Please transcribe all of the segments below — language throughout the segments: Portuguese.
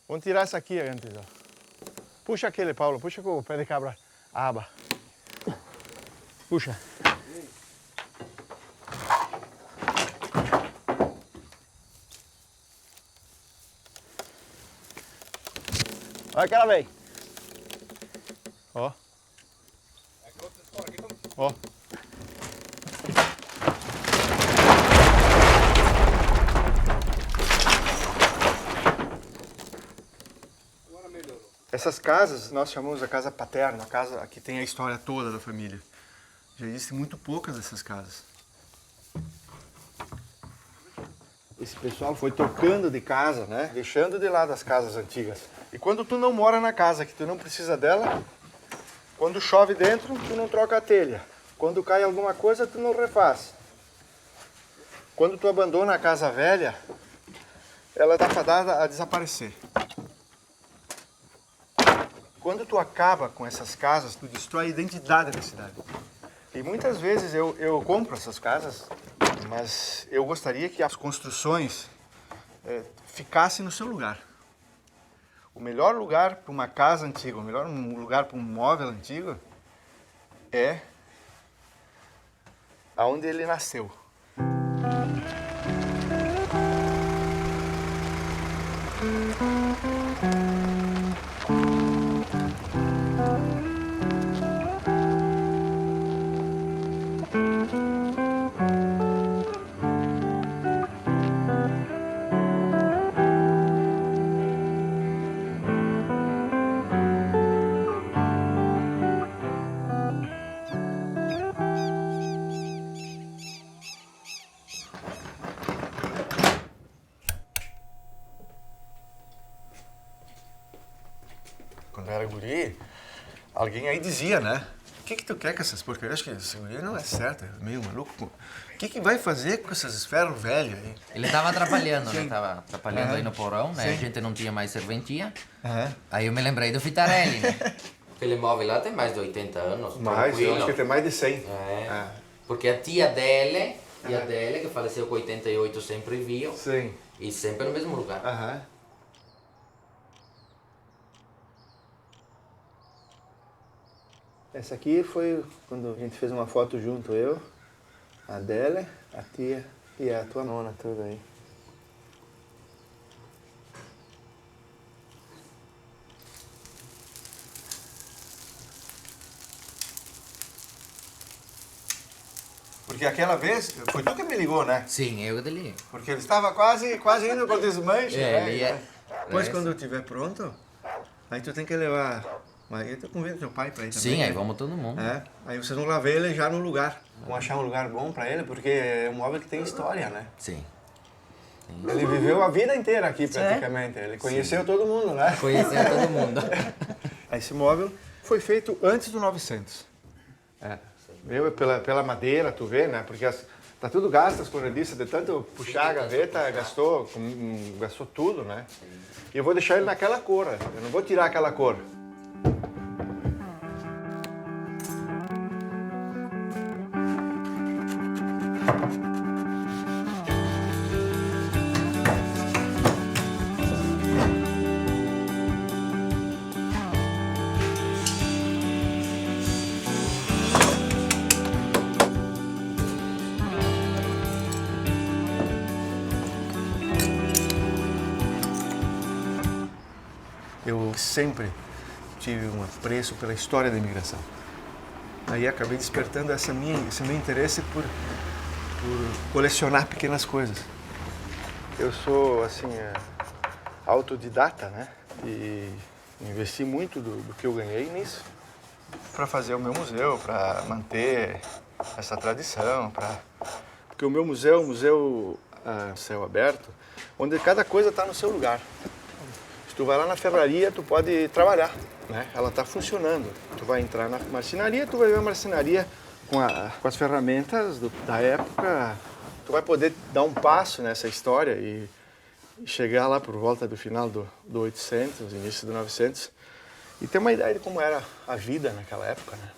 Vamos tirar essa aqui antes, ó. Puxa aquele, Paulo. Puxa com o pé de cabra. A aba. Puxa. Olha que ela vem. Ó. Ó. Essas casas, nós chamamos a casa paterna, a casa que tem a história toda da família. Já existem muito poucas dessas casas. Esse pessoal foi trocando de casa, né? Deixando de lado as casas antigas. E quando tu não mora na casa, que tu não precisa dela, quando chove dentro, tu não troca a telha. Quando cai alguma coisa, tu não refaz. Quando tu abandona a casa velha, ela está fadada a desaparecer. Quando tu acaba com essas casas, tu destrói a identidade da cidade. E muitas vezes eu compro essas casas, mas eu gostaria que as construções ficassem no seu lugar. O melhor lugar para uma casa antiga, o melhor lugar para um móvel antigo é aonde ele nasceu. Quando eu era guri, alguém aí dizia, né? O que tu quer com essas porcarias? Acho que esse guri não é certo, é meio maluco. O que vai fazer com essas esferas velhas aí? Ele tava atrapalhando, né? Tava atrapalhando aí no porão, né? Sim. A gente não tinha mais serventia. Aham. Aí eu me lembrei do Fitarelli, né? Aquele móvel lá tem mais de 80 anos, Mais, eu acho que tem mais de 100. É. Porque a tia dele, que faleceu com 88, sempre viu. Sim. E sempre no mesmo lugar. Aham. Essa aqui foi quando a gente fez uma foto junto, eu, a Adélia, a tia e a tua nona, tudo aí. Porque aquela vez, foi tu que me ligou, né? Sim, eu que liguei. Porque ele estava quase indo para o desmanche, né? Ele é. Depois, quando eu estiver pronto, aí tu tem que levar. Mas eu tô convidando teu pai para ir também. Sim, aí né? vamos todo mundo. É, aí vocês vão lá ver ele já no lugar. Vão achar um lugar bom para ele, porque é um móvel que tem história, né? Sim. Ele viveu a vida inteira aqui, praticamente. Ele conheceu todo mundo, né? Conheceu todo mundo. Esse móvel foi feito antes do 900. É. Viu? Pela madeira, tu vê, né? Porque tá tudo gasto as corrediças, de tanto puxar a gaveta, gastou tudo, né? E eu vou deixar ele naquela cor, eu não vou tirar aquela cor. Eu sempre tive um apreço pela história da imigração. Aí acabei despertando esse meu interesse por colecionar pequenas coisas. Eu sou, assim, autodidata, né? E investi muito do que eu ganhei nisso para fazer o meu museu, para manter essa tradição, porque o meu museu é um museu a céu aberto, onde cada coisa está no seu lugar. Tu vai lá na ferraria, tu pode trabalhar, né? Ela está funcionando. Tu vai entrar na marcenaria, tu vai ver a marcenaria com as ferramentas da época. Tu vai poder dar um passo nessa história e chegar lá por volta do final do 800, início do 900, e ter uma ideia de como era a vida naquela época, né?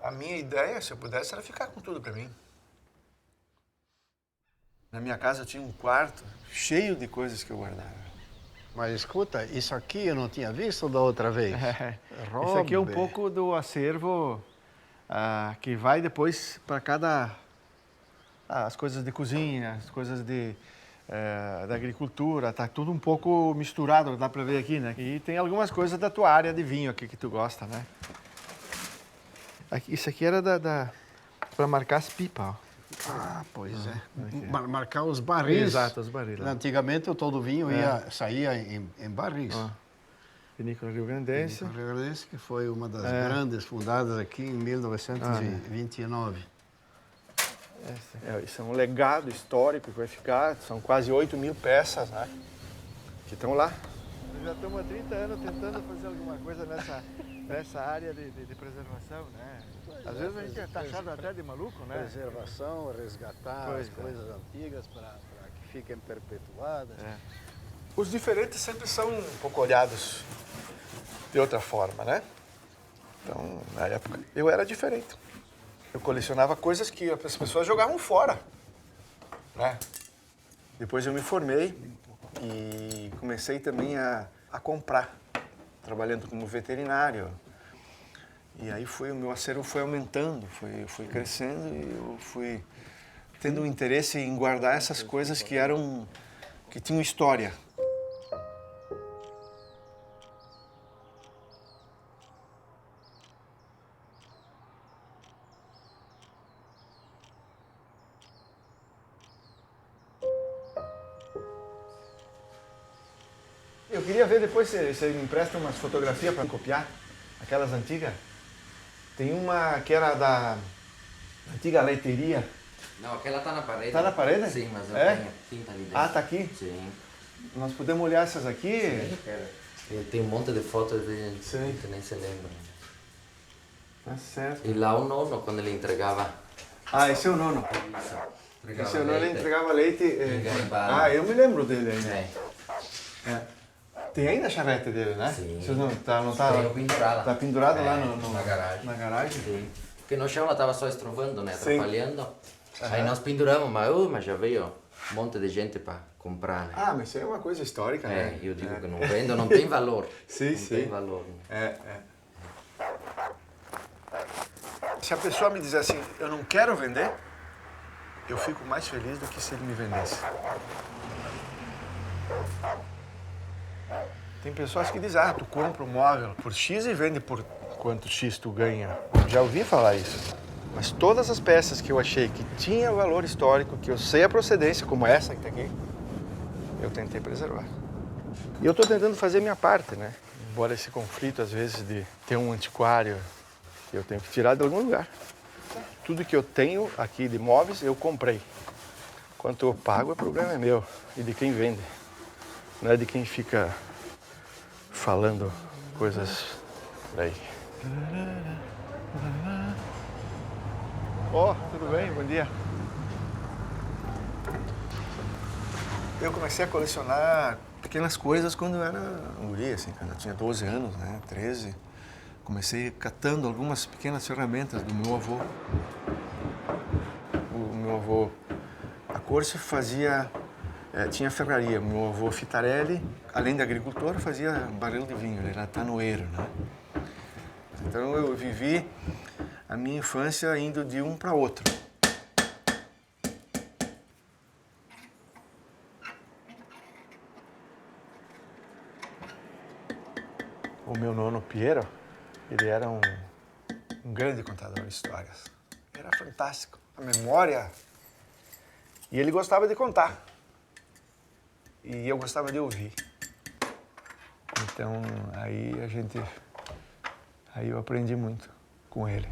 A minha ideia, se eu pudesse, era ficar com tudo para mim. Na minha casa eu tinha um quarto cheio de coisas que eu guardava. Mas escuta, isso aqui eu não tinha visto da outra vez. Isso aqui é um pouco do acervo que vai depois para cada... as coisas de cozinha, as coisas da agricultura, tá tudo um pouco misturado, dá para ver aqui, né? E tem algumas coisas da tua área de vinho aqui que tu gosta, né? Isso aqui era para marcar as pipas, ó. Ah, pois é. Marcar os barris. Exato, os barris. Antigamente todo o vinho saía em barris. Vinícola Rio Grandense. Vinícola Rio Grandense, que foi uma das grandes fundadas aqui em 1929. Isso é um legado histórico que vai ficar, são quase 8.000 peças, né? Que estão lá. Nós já estamos há 30 anos tentando fazer alguma coisa nessa área de preservação, né? Às vezes a gente é taxado até de maluco, né? Preservação, resgatar as coisas antigas para que fiquem perpetuadas. Os diferentes sempre são um pouco olhados de outra forma, né? Então, na época, eu era diferente. Eu colecionava coisas que as pessoas jogavam fora, né? Depois eu me formei e comecei também a comprar, trabalhando como veterinário. E aí o meu acervo foi aumentando, foi crescendo e eu fui tendo um interesse em guardar essas coisas que tinham história. Eu queria ver depois se você me empresta umas fotografias para copiar, aquelas antigas. Tem uma que era da antiga leiteria. Não, aquela tá na parede. Tá na parede? Sim, mas eu tenho tinta ali dentro. Ah, tá aqui? Sim. Nós podemos olhar essas aqui? Sim, tem um monte de fotos de que nem se lembra. Tá certo. E lá o nono, quando ele entregava... Ah, esse é o nono. Esse é o nono, ele entregava leite. Eu me lembro dele ainda. Tem ainda a charrete dele, né? Sim. Você não tá Tenho pendurado. Tá pendurado lá na garagem. Na garagem? Sim. Porque no chão ela estava só estrovando, né? Sim. Atrapalhando. Aí nós penduramos, mas já veio um monte de gente para comprar, né? Ah, mas isso é uma coisa histórica, né? Eu digo que não vendo, não tem valor. Sim, não tem valor. Se a pessoa me dizer assim, eu não quero vender, eu fico mais feliz do que se ele me vendesse. Tem pessoas que dizem, tu compra um móvel por X e vende por quanto X tu ganha. Já ouvi falar isso. Mas todas as peças que eu achei que tinha valor histórico, que eu sei a procedência, como essa que tá aqui, eu tentei preservar. E eu estou tentando fazer minha parte, né? Embora esse conflito, às vezes, de ter um antiquário que eu tenho que tirar de algum lugar. Tudo que eu tenho aqui de móveis, eu comprei. Quanto eu pago, o problema é meu e de quem vende. Não é de quem fica falando coisas por aí. Tudo bem? Bom dia. Eu comecei a colecionar pequenas coisas quando eu era um guri, assim, quando eu tinha 12 anos, né, 13. Comecei catando algumas pequenas ferramentas do meu avô. O meu avô, a Corse fazia, tinha ferraria. O meu avô Fitarelli, além de agricultor, fazia barril de vinho, ele era tanoeiro, né? Então eu vivi a minha infância indo de um para outro. O meu nono Piero, ele era um grande contador de histórias. Era fantástico, a memória. E ele gostava de contar. E eu gostava de ouvir. Então, aí eu aprendi muito com ele.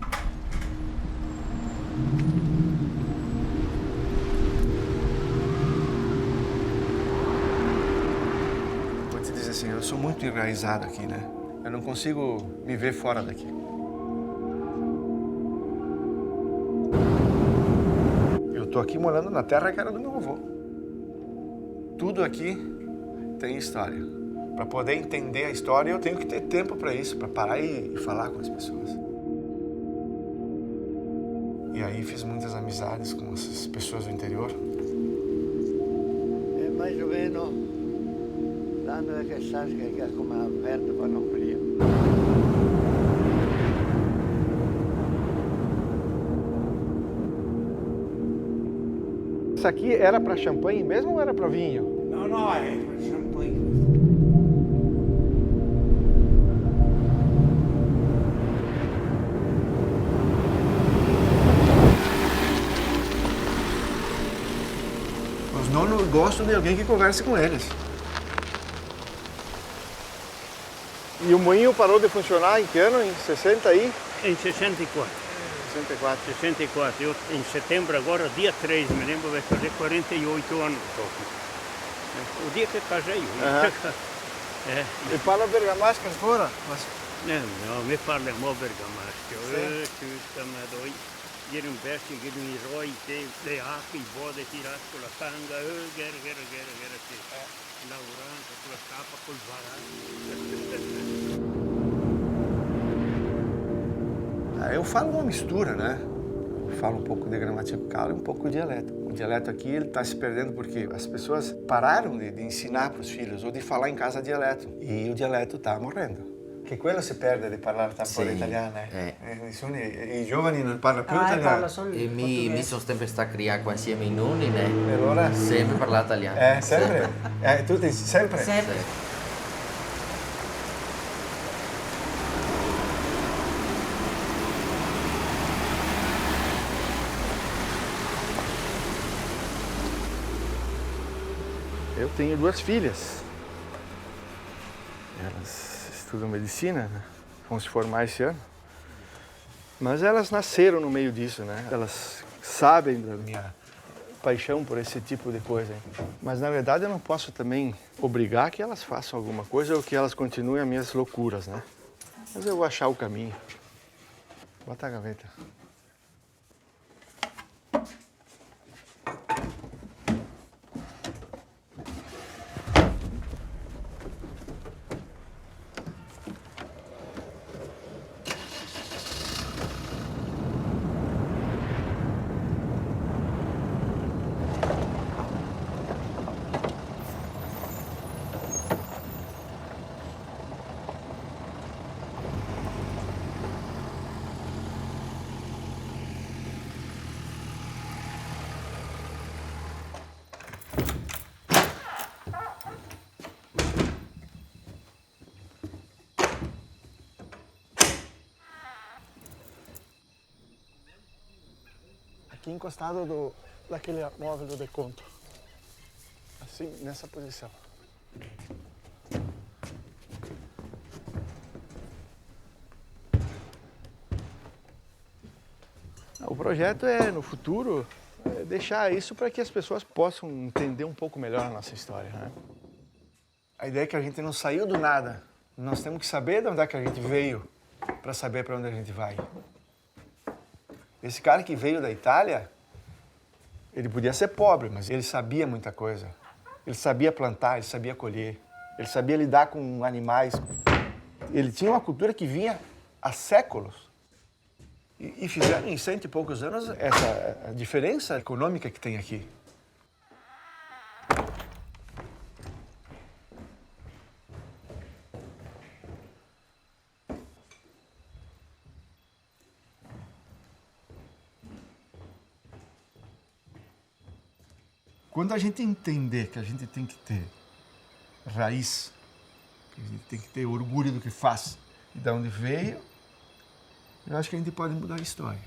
Vou te dizer assim, eu sou muito enraizado aqui, né? Eu não consigo me ver fora daqui. Eu tô aqui morando na terra que era do meu avô. Tudo aqui tem história. Para poder entender a história, eu tenho que ter tempo para isso, para parar e falar com as pessoas. E aí fiz muitas amizades com essas pessoas do interior. É mais ou menos dando que sabes que é como aberto para não frio. Isso aqui era para champanhe mesmo ou era para vinho? Não, é para champanhe. Os donos gostam de alguém que converse com eles. E o moinho parou de funcionar em que ano? Em 60 aí? Em 64. 64. 64. Eu, em setembro agora, dia 3, me lembro, vai fazer 48 anos. O dia que casei. É. E fala bergamasca fora? Não, me parla mo bergamasca. Tuta me doi. Gerum bästi, gerum i roi, te aki, både tirasco la tanga, gera, lauranza, con la capa, col varano. Eu falo uma mistura, né? Eu falo um pouco de gramatical e um pouco de dialeto. O dialeto aqui ele está se perdendo porque as pessoas pararam de ensinar para os filhos ou de falar em casa dialeto. E o dialeto está morrendo. Che quello si perde di parlare tanto l'italiano. I giovani non parlano più italiano. E mi sono sempre stato criato qua insieme ai nonni, né? E allora? Sempre parlato italiano. Sempre? Tutti sempre? Sempre. Eu tenho 2 filhas. Elas estudam medicina, né? Vão se formar esse ano. Mas elas nasceram no meio disso, né? Elas sabem da minha paixão por esse tipo de coisa. Mas na verdade eu não posso também obrigar que elas façam alguma coisa ou que elas continuem as minhas loucuras, né? Mas eu vou achar o caminho. Bota a gaveta. Aqui encostado daquele móvel do deconto. Assim, nessa posição. O projeto é, no futuro, deixar isso para que as pessoas possam entender um pouco melhor a nossa história, né? A ideia é que a gente não saiu do nada. Nós temos que saber de onde é que a gente veio para saber para onde a gente vai. Esse cara que veio da Itália, ele podia ser pobre, mas ele sabia muita coisa. Ele sabia plantar, ele sabia colher, ele sabia lidar com animais. Ele tinha uma cultura que vinha há séculos. E fizeram em 100 e poucos anos essa diferença econômica que tem aqui. Quando a gente entender que a gente tem que ter raiz, que a gente tem que ter orgulho do que faz e de onde veio, eu acho que a gente pode mudar a história.